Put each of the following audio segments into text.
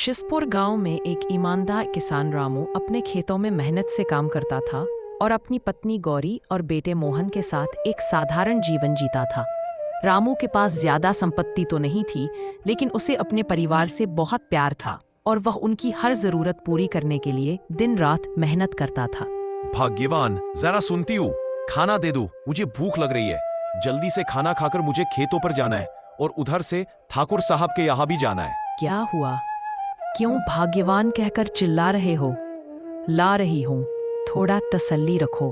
शिसपुर गांव में एक ईमानदार किसान रामू अपने खेतों में मेहनत से काम करता था और अपनी पत्नी गौरी और बेटे मोहन के साथ एक साधारण जीवन जीता था। रामू के पास ज्यादा संपत्ति तो नहीं थी, लेकिन उसे अपने परिवार से बहुत प्यार था और वह उनकी हर जरूरत पूरी करने के लिए दिन रात मेहनत करता था। भाग्यवान, जरा सुनती हूँ, खाना दे दो, मुझे भूख लग रही है। जल्दी से खाना खाकर मुझे खेतों पर जाना है और उधर से ठाकुर साहब के यहाँ भी जाना है। क्या हुआ? क्यों भाग्यवान कहकर चिल्ला रहे हो? ला रही हूँ, थोड़ा तसल्ली रखो।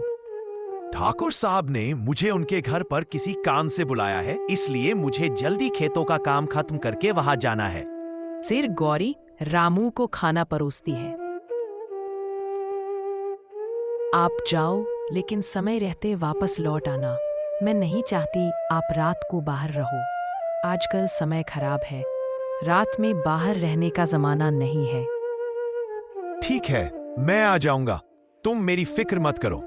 ठाकुर साहब ने मुझे उनके घर पर किसी काम से बुलाया है, इसलिए मुझे जल्दी खेतों का काम खत्म करके वहां जाना है। सिर गौरी रामू को खाना परोसती है। आप जाओ, लेकिन समय रहते वापस लौट आना। मैं नहीं चाहती आप रात को बाहर रहो। आजकल समय खराब है, रात में बाहर रहने का जमाना नहीं है। ठीक है, मैं आ जाऊंगा, तुम मेरी फिक्र मत करो।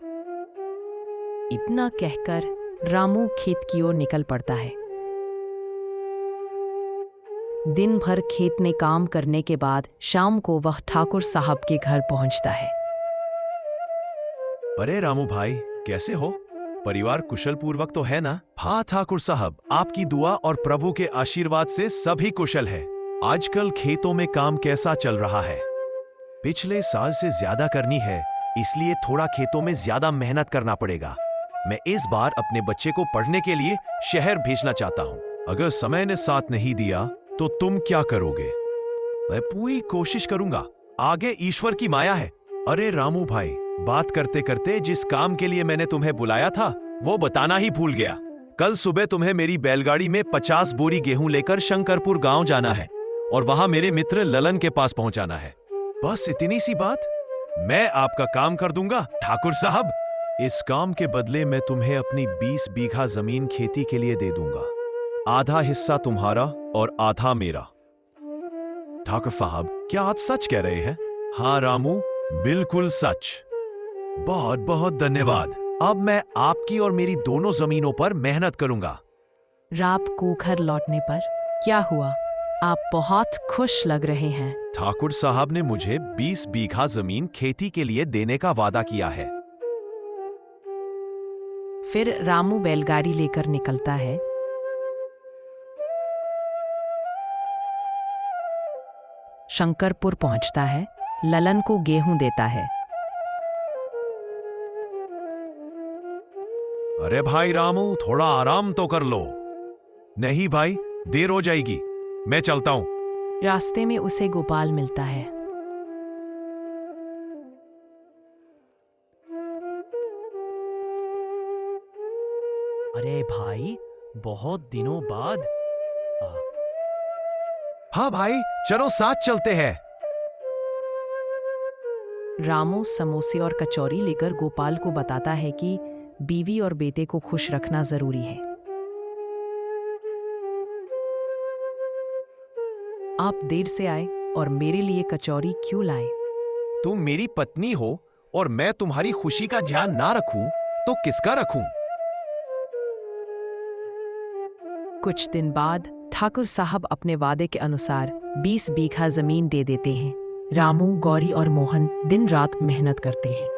इतना कहकर रामू खेत की ओर निकल पड़ता है। दिन भर खेत में काम करने के बाद शाम को वह ठाकुर साहब के घर पहुंचता है। अरे रामू भाई, कैसे हो? परिवार कुशल पूर्वक तो है ना? हाँ ठाकुर साहब, आपकी दुआ और प्रभु के आशीर्वाद से सभी कुशल है। आजकल खेतों में काम कैसा चल रहा है? पिछले साल से ज्यादा करनी है, इसलिए थोड़ा खेतों में ज्यादा मेहनत करना पड़ेगा। मैं इस बार अपने बच्चे को पढ़ने के लिए शहर भेजना चाहता हूँ। अगर समय ने साथ नहीं दिया तो तुम क्या करोगे? मैं पूरी कोशिश करूंगा, आगे ईश्वर की माया है। अरे रामू भाई, बात करते करते जिस काम के लिए मैंने तुम्हें बुलाया था वो बताना ही भूल गया। कल सुबह तुम्हें मेरी बैलगाड़ी में 50 बोरी गेहूं लेकर शंकरपुर गांव जाना है और वहां मेरे मित्र ललन के पास पहुंचाना है। बस इतनी सी बात, मैं आपका काम कर दूंगा ठाकुर साहब। इस काम के बदले मैं तुम्हें अपनी 20 बीघा जमीन खेती के लिए दे दूंगा। आधा हिस्सा तुम्हारा और आधा मेरा। ठाकुर साहब, क्या आप सच कह रहे हैं? हाँ रामू, बिल्कुल सच। बहुत बहुत धन्यवाद। अब मैं आपकी और मेरी दोनों जमीनों पर मेहनत करूंगा। रात को घर लौटने पर क्या हुआ? आप बहुत खुश लग रहे हैं। ठाकुर साहब ने मुझे 20 बीघा जमीन खेती के लिए देने का वादा किया है। फिर रामू बैलगाड़ी लेकर निकलता है। शंकरपुर पहुंचता है, ललन को गेहूं देता है। अरे भाई रामू, थोड़ा आराम तो कर लो। नहीं भाई, देर हो जाएगी, मैं चलता हूं। रास्ते में उसे गोपाल मिलता है। अरे भाई, बहुत दिनों बाद। हाँ भाई, चलो साथ चलते हैं। रामू समोसे और कचौरी लेकर गोपाल को बताता है कि बीवी और बेटे को खुश रखना जरूरी है। आप देर से आए और मेरे लिए कचौरी क्यों लाए? तुम मेरी पत्नी हो और मैं तुम्हारी खुशी का ध्यान ना रखूं तो किसका रखूं? कुछ दिन बाद ठाकुर साहब अपने वादे के अनुसार 20 बीघा जमीन दे देते हैं। रामू, गौरी और मोहन दिन रात मेहनत करते हैं।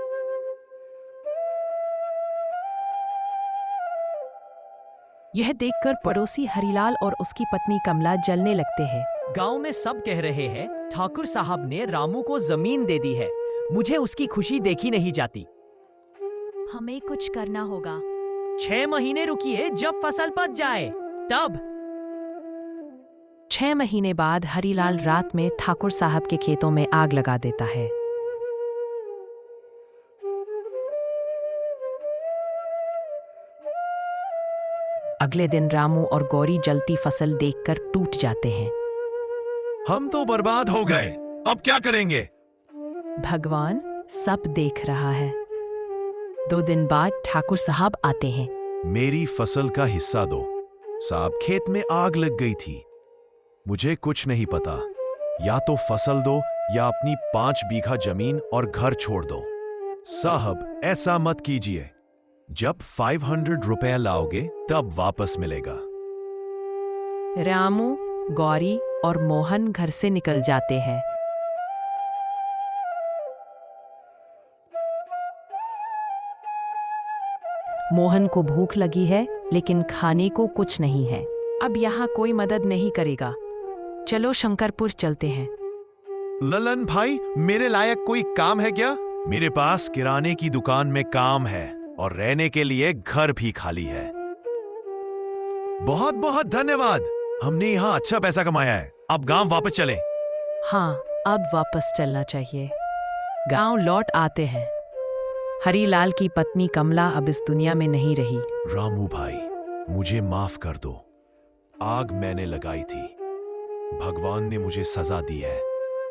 यह देखकर पड़ोसी हरिलाल और उसकी पत्नी कमला जलने लगते हैं। गांव में सब कह रहे हैं ठाकुर साहब ने रामू को जमीन दे दी है। मुझे उसकी खुशी देखी नहीं जाती। हमें कुछ करना होगा। 6 महीने रुकिए, जब फसल पक जाए तब। 6 महीने बाद हरिलाल रात में ठाकुर साहब के खेतों में आग लगा देता है। अगले दिन रामू और गौरी जलती फसल देखकर टूट जाते हैं। हम तो बर्बाद हो गए, अब क्या करेंगे? भगवान सब देख रहा है। 2 दिन बाद ठाकुर साहब आते हैं। मेरी फसल का हिस्सा दो। साहब, खेत में आग लग गई थी, मुझे कुछ नहीं पता। या तो फसल दो या अपनी 5 बीघा जमीन और घर छोड़ दो। साहब, ऐसा मत कीजिए। जब 500 रुपए लाओगे तब वापस मिलेगा। रामू, गौरी और मोहन घर से निकल जाते हैं। मोहन को भूख लगी है लेकिन खाने को कुछ नहीं है। अब यहाँ कोई मदद नहीं करेगा। चलो शंकरपुर चलते हैं। ललन भाई, मेरे लायक कोई काम है क्या? मेरे पास किराने की दुकान में काम है और रहने के लिए घर भी खाली है। बहुत बहुत धन्यवाद, हमने यहाँ अच्छा पैसा कमाया है। अब गांव वापस चलें। हाँ, अब वापस चलना चाहिए। गांव लौट आते हैं। हरीलाल की पत्नी कमला अब इस दुनिया में नहीं रही। रामू भाई, मुझे माफ कर दो। आग मैंने लगाई थी, भगवान ने मुझे सजा दी है।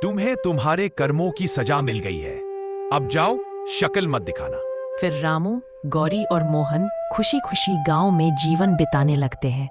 तुम्हें तुम्हारे कर्मों की सजा मिल गई है। अब जाओ, शक्ल मत दिखाना। फिर रामू, गौरी और मोहन खुशी खुशी गांव में जीवन बिताने लगते हैं।